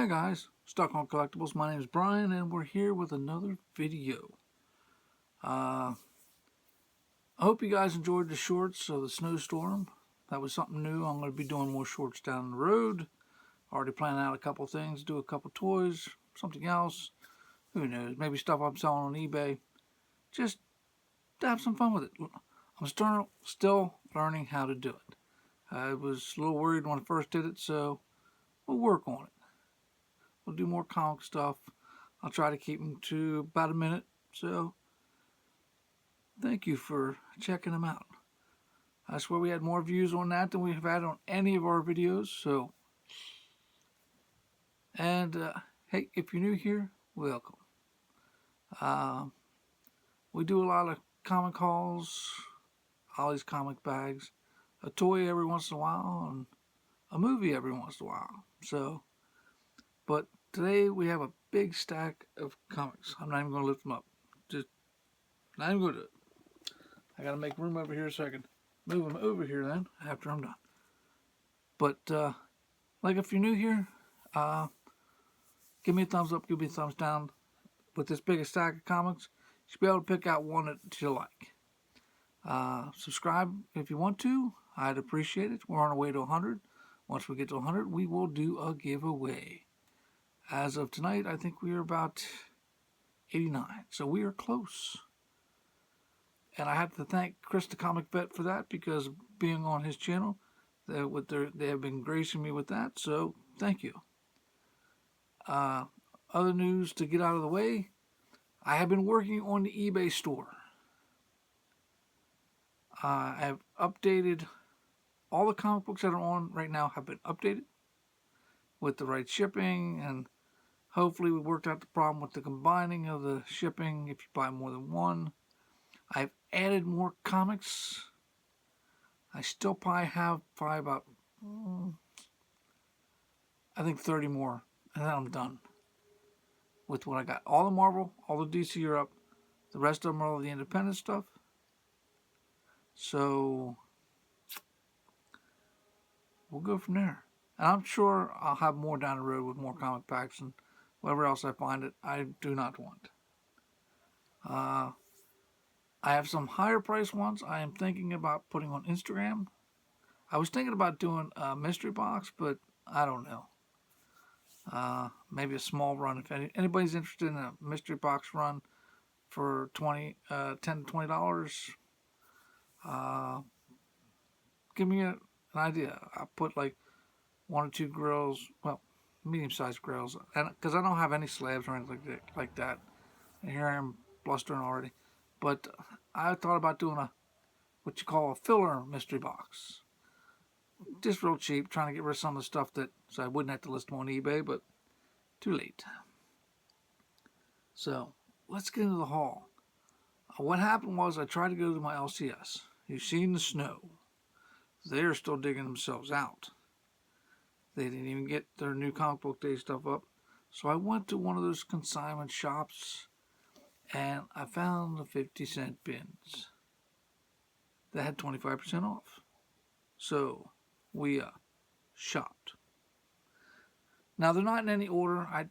Hi guys, Stuck on Collectibles. My name is Brian and we're here with another video. I hope you guys enjoyed the shorts of the snowstorm. That was something new. I'm going to be doing more shorts down the road. Already planning out a couple things, do a couple toys, something else. Who knows, maybe stuff I'm selling on eBay. Just to have some fun with it. I'm still learning how to do it. I was a little worried when I first did it, so we'll work on it. We'll do more comic stuff. I'll try to keep them to about a minute. So, thank you for checking them out. I swear we had more views on that than we have had on any of our videos. So, and hey, if you're new here, welcome. We do a lot of comic hauls, Ollie's comic bags, a toy every once in a while, and a movie every once in a while. So, but today we have a big stack of comics. I'm not even going to lift them up. Just not even going to do it. I got to make room over here so I can move them over here then after I'm done. But like if you're new here, give me a thumbs up, give me a thumbs down. With this big stack of comics, you should be able to pick out one that you like. Subscribe if you want to. I'd appreciate it. We're on our way to 100. Once we get to 100, we will do a giveaway. As of tonight, I think we are about 89. So we are close. And I have to thank Chris the Comic Vet for that, because being on his channel, they have been gracing me with that. So thank you. Other news to get out of the way. I have been working on the eBay store. I have updated all the comic books that are on right now have been updated with the right shipping, and hopefully we worked out the problem with the combining of the shipping if you buy more than one. I've added more comics. I still probably have about I think 30 more, and then I'm done with what I got. All the Marvel, all the DC are up. The rest of them are all the independent stuff. So we'll go from there. And I'm sure I'll have more down the road with more comic packs and whatever else I find that I do not want. I have some higher price ones I am thinking about putting on Instagram. I was thinking about doing a mystery box, but I don't know. Maybe a small run. If anybody's interested in a mystery box run for $10 to $20, give me an idea. I'll put like one or two grills, well, medium-sized grills, and because I don't have any slabs or anything like that. And here I am blustering already. But I thought about doing what you call a filler mystery box. Just real cheap, trying to get rid of some of the stuff so I wouldn't have to list them on eBay, but too late. So, let's get into the haul. What happened was I tried to go to my LCS. You've seen the snow. They're still digging themselves out. They didn't even get their new comic book day stuff up. So I went to one of those consignment shops and I found the 50-cent bins that had 25% off. So we shopped. Now they're not in any order. I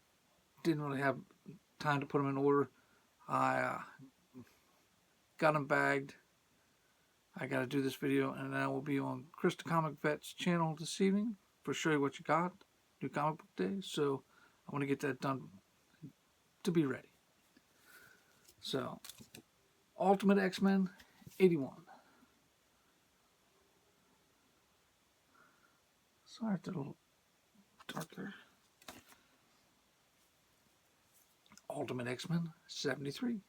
didn't really have time to put them in order. I got them bagged. I got to do this video, and then I will be on Chris the Comic Vet's channel this evening for Show You What You Got, new comic book day. So I want to get that done to be ready. So, Ultimate X-Men 81. Sorry, it's a little dark there. Ultimate X-Men 73.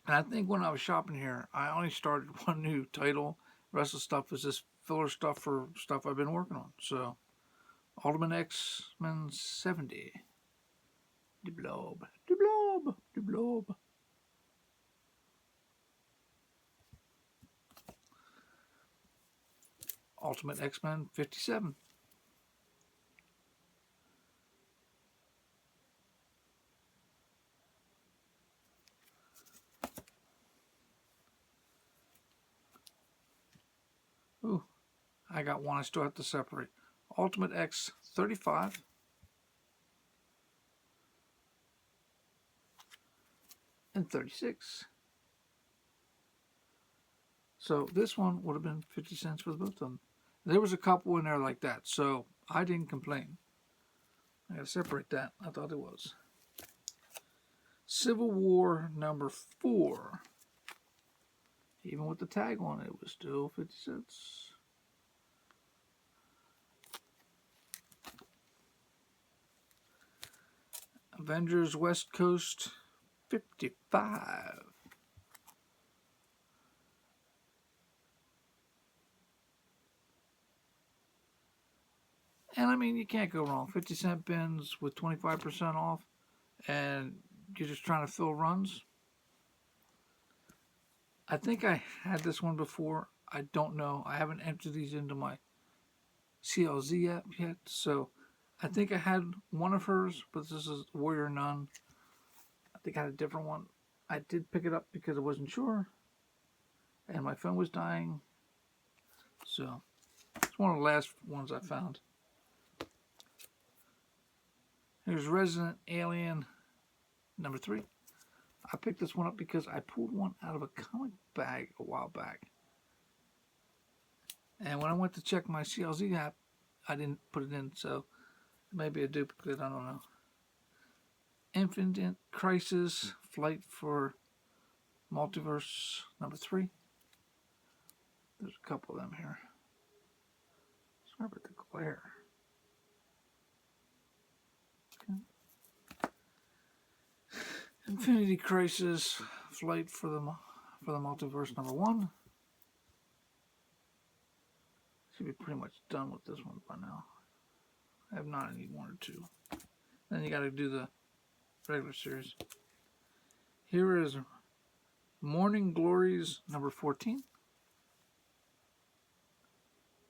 And I think when I was shopping here, I only started one new title. The rest of the stuff is just filler stuff for stuff I've been working on. So, Ultimate X-Men 70. The Blob. The Blob. The Blob. Ultimate X-Men 57. Ooh, I got one I still have to separate. Ultimate X 35. And 36. So this one would have been 50 cents for both of them. There was a couple in there like that, so I didn't complain. I gotta separate that. I thought it was. Civil War number 4. Even with the tag on it, it was still 50 cents. Avengers West Coast 55. And I mean, you can't go wrong. 50-cent bins with 25% off, and you're just trying to fill runs. I think I had this one before. I don't know. I haven't entered these into my CLZ app yet, so I think I had one of hers, but this is Warrior Nun. I think I had a different one. I did pick it up because I wasn't sure, and my phone was dying, so it's one of the last ones I found. Here's Resident Alien number 3. I picked this one up because I pulled one out of a comic bag a while back. And when I went to check my CLZ app, I didn't put it in, so it may be a duplicate, I don't know. Infinite Crisis, Flight for Multiverse number 3. There's a couple of them here. Sorry about the glare. Okay. Infinity Crisis, Flight for the Multiverse number 1. Should be pretty much done with this one by now. I have not any 1 or 2. Then you got to do the regular series. Here is Morning Glories number 14.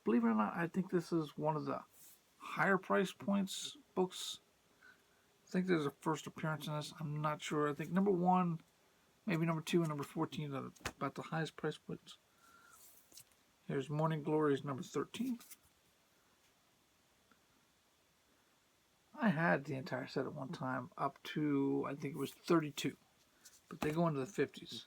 Believe it or not, I think this is one of the higher price points books. I think there's a first appearance in this. I'm not sure. I think number 1, maybe number 2, and number 14 are about the highest price points. Here's Morning Glories number 13. I had the entire set at one time up to, I think it was 32. But they go into the 50s.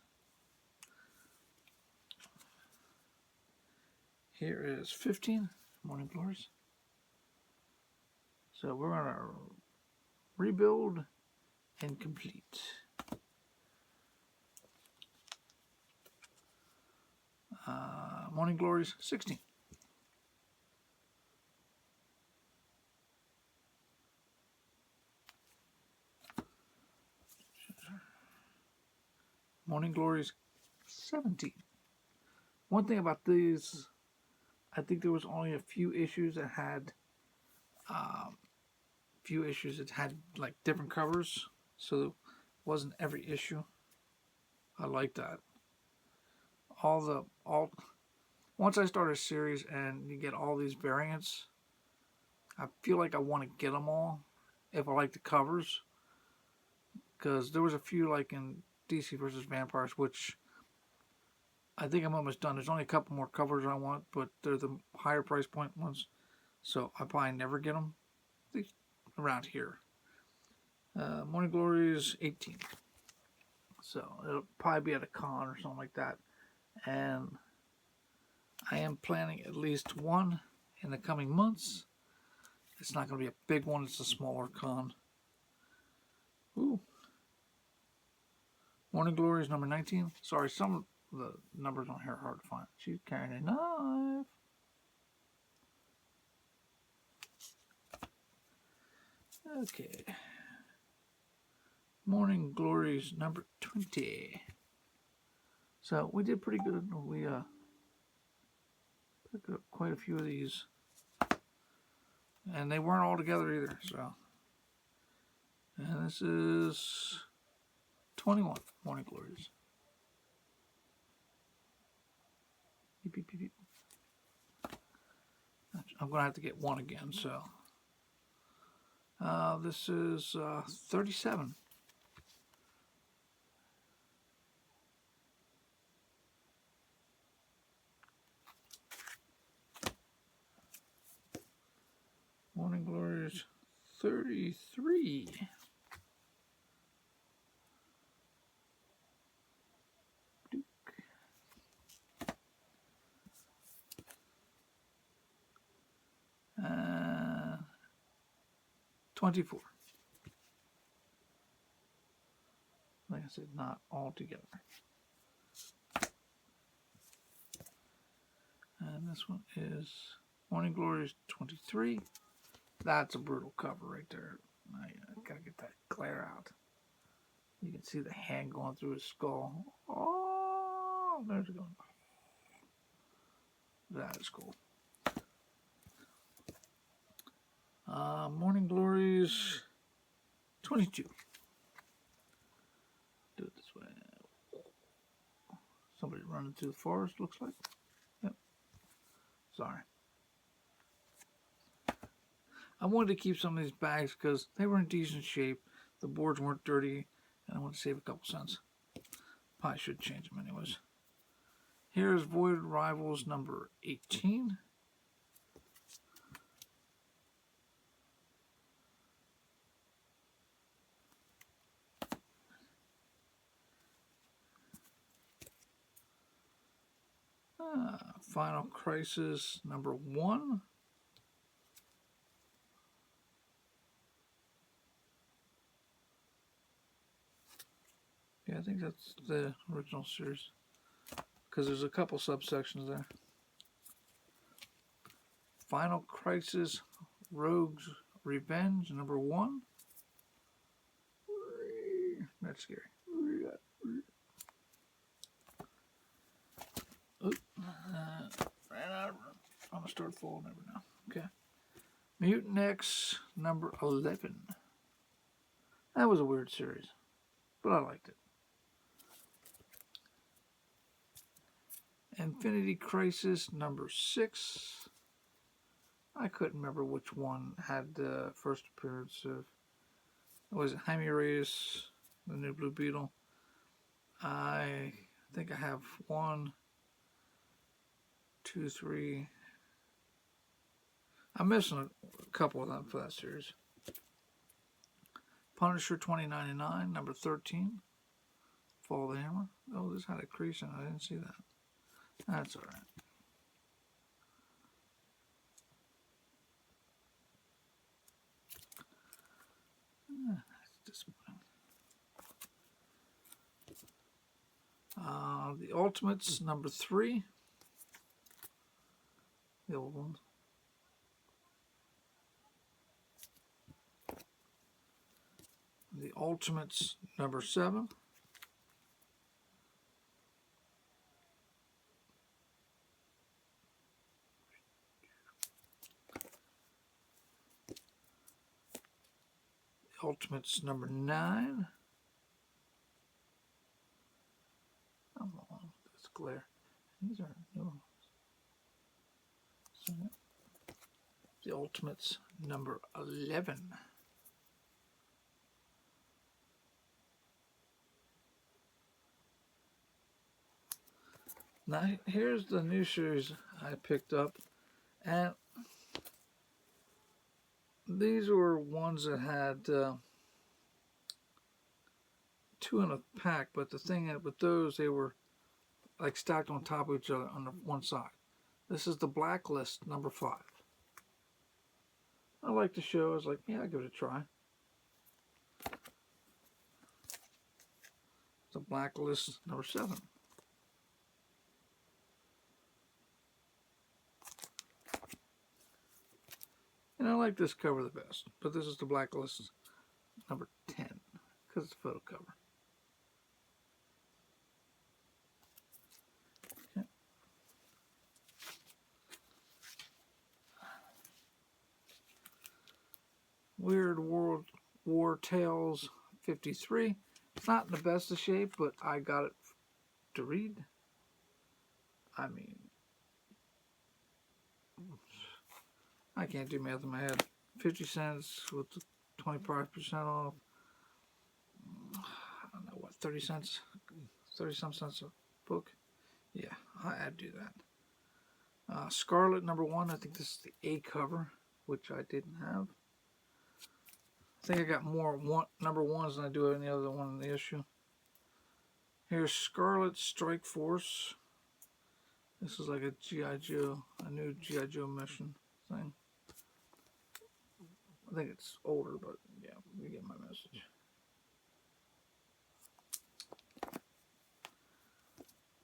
Here is 15, Morning Glories. So we're going to rebuild and complete. Morning Glories 16. Morning Glories 17. One thing about these, I think there was only a few issues that had like different covers, so it wasn't every issue. I like that. Once I start a series and you get all these variants, I feel like I want to get them all if I like the covers, because there was a few like in DC versus Vampires, which I think I'm almost done. There's only a couple more covers I want, but they're the higher price point ones, so I probably never get them. At least around here. Morning Glories 18. So it'll probably be at a con or something like that. And I am planning at least one in the coming months. It's not going to be a big one, it's a smaller con. Ooh. Morning Glories number 19. Sorry, some of the numbers on here are hard to find. She's carrying a knife. Okay. Morning Glories number 20. So we did pretty good. We picked up quite a few of these. And they weren't all together either, so. And this is 21 Morning Glories. Beep, beep, beep, beep. I'm going to have to get one again, so. This is 37. 33. Duke. 24. Like I said, not all together. And this one is Morning Glories 23. That's a brutal cover right there. I gotta get that glare out. You can see the hand going through his skull. Oh, there's it going. That is cool. Morning Glories 22. Do it this way. Somebody running through the forest, looks like. Yep. Sorry. I wanted to keep some of these bags because they were in decent shape. The boards weren't dirty, and I wanted to save a couple cents. Probably should change them anyways. Here's Voided Rivals number 18. Final Crisis number 1. Yeah, I think that's the original series. Because there's a couple subsections there. Final Crisis Rogue's Revenge number 1. That's scary. Ran out of room. I'm going to start folding over now. Okay. Mutant X number 11. That was a weird series, but I liked it. Infinity Crisis number 6. I couldn't remember which one had the first appearance of. Was it Jaime Reyes, the new Blue Beetle? I think I have 1, 2, 3. I'm missing a couple of them for that series. Punisher 2099, number 13. Fall of the Hammer. Oh, this had a crease in it. I didn't see that. That's all right. That's disappointing. The Ultimates, number 3. The old ones. The Ultimates, number 7. The Ultimates, number 9. Come on, this glare. These are new ones. So, the Ultimates, number 11. Now, here's the new series I picked up, and these were ones that had 2 in a pack, but the thing with those, they were like stacked on top of each other on the one side. This is the Blacklist number 5. I like the show. I was like, yeah, I'll give it a try. The Blacklist number 7. And I like this cover the best, but this is the Blacklist number 10 because it's a photo cover. Okay. Weird World War Tales 53. It's not in the best of shape, but I got it to read. I mean, I can't do math in my head. 50 cents with 25% off. I don't know what, 30 cents? 30-some cents a book? Yeah, I'd do that. Scarlet number 1. I think this is the A cover, which I didn't have. I think I got more number ones than I do any other one in the issue. Here's Scarlet Strike Force. This is like a G.I. Joe, a new G.I. Joe mission thing. I think it's older, but yeah, you get my message.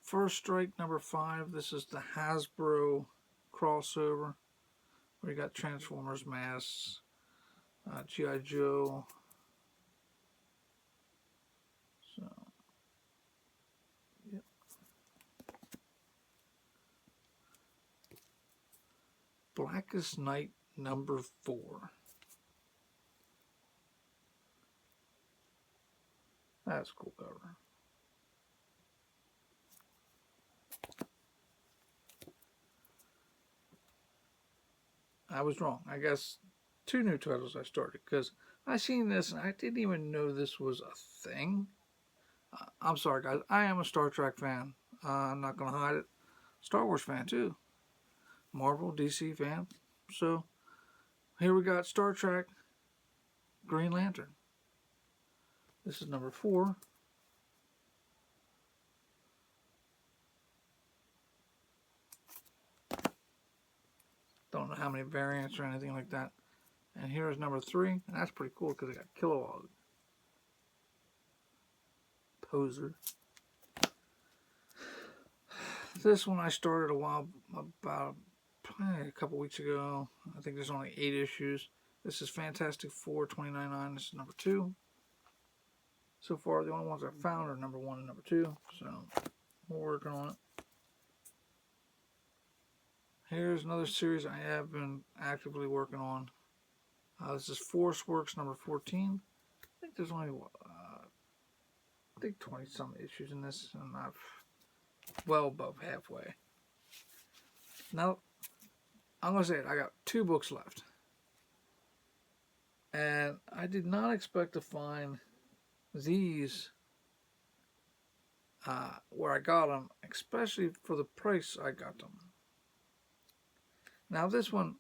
First Strike number 5. This is the Hasbro crossover where you got Transformers masks, G.I. Joe. So, yep. Blackest Night number 4. That's a cool cover. I was wrong. I guess 2 new titles I started because I seen this and I didn't even know this was a thing. I'm sorry, guys. I am a Star Trek fan. I'm not going to hide it. Star Wars fan, too. Marvel, DC fan. So, here we got Star Trek Green Lantern. This is number 4. Don't know how many variants or anything like that. And here is number 3. And that's pretty cool because I got Kilowog. Poser. This one I started about a couple weeks ago. I think there's only 8 issues. This is Fantastic Four 2099. This is number 2. So far, the only ones I found are number 1 and number 2. So, we're working on it. Here's another series I have been actively working on. This is Force Works number 14. I think there's only, I think 20-some issues in this, and I've well above halfway. Now, I'm going to say it, I got 2 books left. And I did not expect to find these where I got them, especially for the price I got them. Now, this one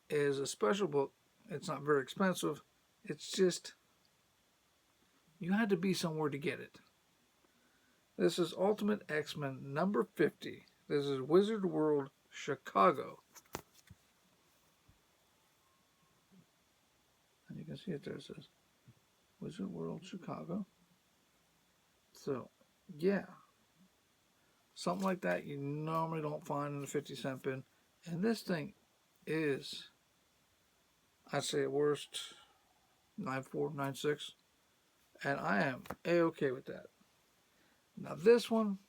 is a special book. It's not very expensive. It's just, you had to be somewhere to get it. This is Ultimate X-Men number 50. This is Wizard World Chicago. And you can see it there. It says Wizard World Chicago. So, yeah. Something like that you normally don't find in the 50-cent bin. And this thing is, I'd say at worst, 9.4, 9.6. And I am A-okay with that. Now this one,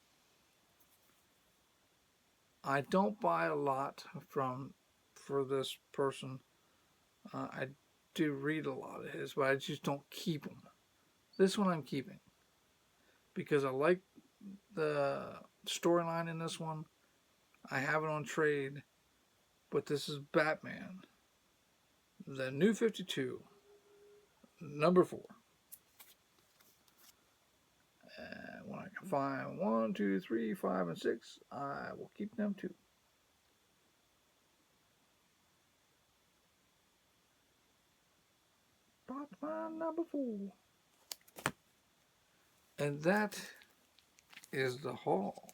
I don't buy a lot for this person. I do read a lot of his, but I just don't keep them. This one I'm keeping because I like the storyline in this one. I have it on trade, but this is Batman, the New 52, number 4. And when I can find 1, 2, 3, 5, and 6, I will keep them too. Batman number 4. And that is the haul.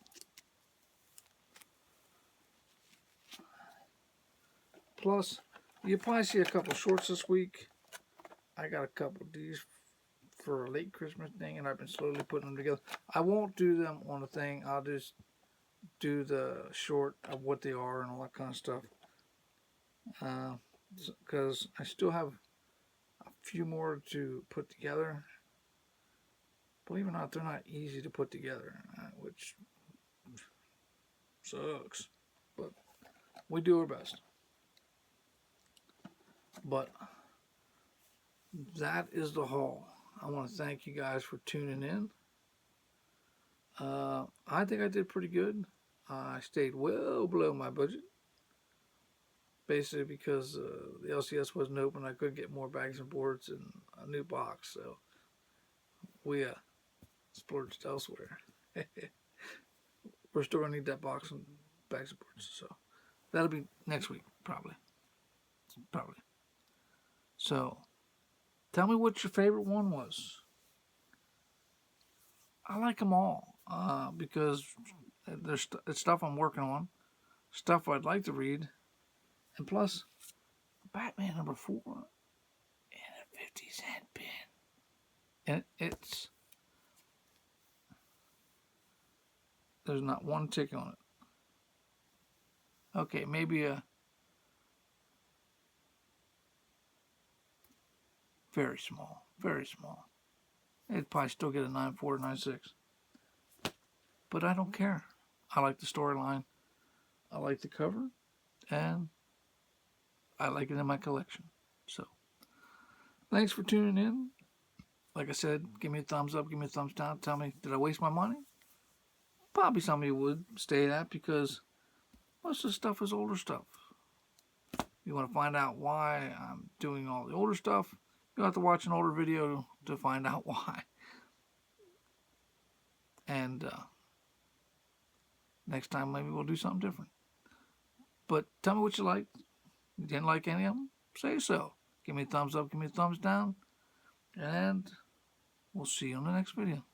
Plus, you probably see a couple shorts this week. I got a couple of these for a late Christmas thing, and I've been slowly putting them together. I won't do them on a thing. I'll just do the short of what they are and all that kind of stuff. Because I still have a few more to put together. Believe it or not, they're not easy to put together, which sucks. But we do our best. But that is the haul. I want to thank you guys for tuning in. I think I did pretty good. I stayed well below my budget. Basically because the LCS wasn't open. I could get more bags and boards and a new box. So we splurged elsewhere. We're still going to need that box and bags and boards. So that'll be next week, probably. So Tell me what your favorite one was. I like them all because it's stuff I'm working on, stuff I'd like to read, and plus, Batman #4 in a 50-cent bin. And there's not one tick on it. Okay, maybe a very small, very small. It'd probably still get a 9.4, 9.6. But I don't care. I like the storyline. I like the cover. And I like it in my collection. So, thanks for tuning in. Like I said, give me a thumbs up, give me a thumbs down. Tell me, did I waste my money? Probably some of you would stay that because most of the stuff is older stuff. You want to find out why I'm doing all the older stuff, you'll have to watch an older video to find out why. And next time maybe we'll do something different. But tell me what you liked. You didn't like any of them? Say so. Give me a thumbs up, give me a thumbs down. And we'll see you on the next video.